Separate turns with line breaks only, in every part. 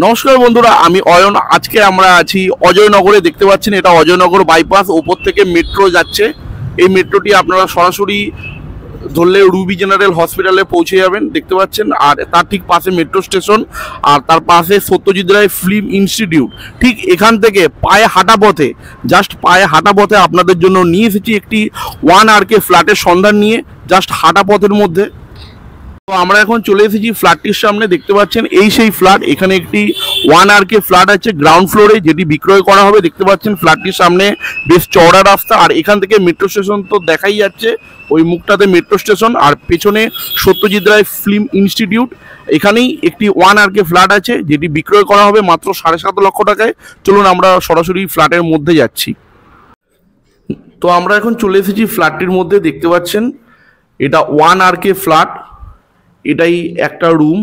নমস্কার বন্ধুরা, আমি অয়ন। আজকে আমরা আছি অজয়নগরে। দেখতে পাচ্ছেন এটা অজয়নগর বাইপাস, ওপর থেকে মেট্রো যাচ্ছে। এই মেট্রোটি আপনারা সরাসরি ধরলে রুবি জেনারেল হসপিটালে পৌঁছে যাবেন, দেখতে পাচ্ছেন। আর তার ঠিক পাশে মেট্রো স্টেশন, আর তার পাশে সত্যজিৎ রায় ফিল্ম ইনস্টিটিউট। ঠিক এখান থেকে পায়ে হাঁটা পথে, জাস্ট পায়ে হাঁটা পথে আপনাদের জন্য নিয়ে এসেছি একটি 1RK ফ্ল্যাটের সন্ধান নিয়ে, জাস্ট হাঁটা পথের মধ্যে। তো আমরা এখন চলে এসেছি ফ্ল্যাটটির সামনে। দেখতে পাচ্ছেন এই সেই ফ্ল্যাট। এখানে একটি 1RK ফ্ল্যাট আছে গ্রাউন্ড ফ্লোরে, যেটি বিক্রয় করা হবে। দেখতে পাচ্ছেন ফ্ল্যাটটির সামনে বেশ চওড়া রাস্তা, আর এখান থেকে মেট্রো স্টেশন তো দেখাই যাচ্ছে, ওই মুখটাতে মেট্রো স্টেশন, আর পেছনে সত্যজিৎ রায় ফিল্ম ইনস্টিটিউট। এখানেই একটি 1RK ফ্ল্যাট আছে, যেটি বিক্রয় করা হবে মাত্র 7.5 লক্ষ টাকায়। চলুন আমরা সরাসরি ফ্ল্যাটের মধ্যে যাচ্ছি। তো আমরা এখন চলে এসেছি ফ্ল্যাটটির মধ্যে। দেখতে পাচ্ছেন এটা 1RK ফ্ল্যাট। এটাই একটা রুম,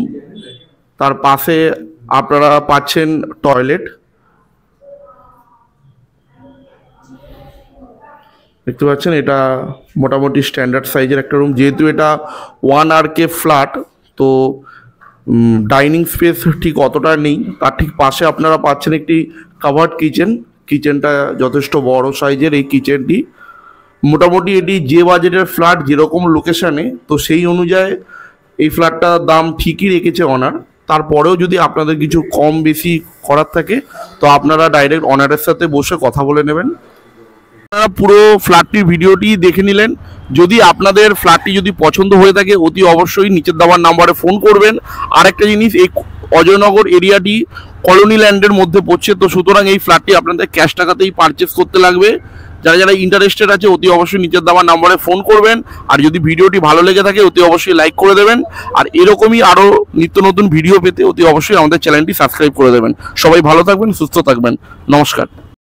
তার পাশে আপনারা পাচ্ছেন টয়লেট। দেখতে পাচ্ছেন এটা মোটামুটি স্ট্যান্ডার্ড সাইজের একটা রুম। যেহেতু এটা 1RK ফ্ল্যাট, তো ডাইনিং স্পেস ঠিক অতটা নেই। তার ঠিক পাশে আপনারা পাচ্ছেন একটি কাভার্ড কিচেন। কিচেনটা যথেষ্ট বড় সাইজের এই কিচেনটি। মোটামুটি এটি যে বাজেটের ফ্ল্যাট, যেরকম লোকেশানে, তো সেই অনুযায়ী এই ফ্ল্যাটটার দাম ঠিকই রেখেছে অনার। তারপরেও যদি আপনাদের কিছু কম বেশি করার থাকে, তো আপনারা ডাইরেক্ট অনারের সাথে বসে কথা বলে নেবেন। আপনারা পুরো ফ্ল্যাটটির ভিডিওটি দেখে নিলেন। যদি আপনাদের ফ্ল্যাটটি যদি পছন্দ হয়ে থাকে, অতি অবশ্যই নিচের দেওয়ার নাম্বারে ফোন করবেন। আরেকটা জিনিস, এই অজয়নগর এরিয়াটি কলোনি ল্যান্ডের মধ্যে পড়ছে, তো সুতরাং এই ফ্ল্যাটটি আপনাদের ক্যাশ টাকাতেই পারচেস করতে লাগবে। যারা যারা ইন্টারেস্টেড আছে, অতি অবশ্যই নিচের দেওয়া নাম্বারে ফোন করবেন। আর যদি ভিডিওটি ভালো লেগে থাকে, অতি অবশ্যই লাইক করে দেবেন। আর এরকমই আরও নিত্য নতুন ভিডিও পেতে অতি অবশ্যই আমাদের চ্যানেলটি সাবস্ক্রাইব করে দেবেন। সবাই ভালো থাকবেন, সুস্থ থাকবেন। নমস্কার।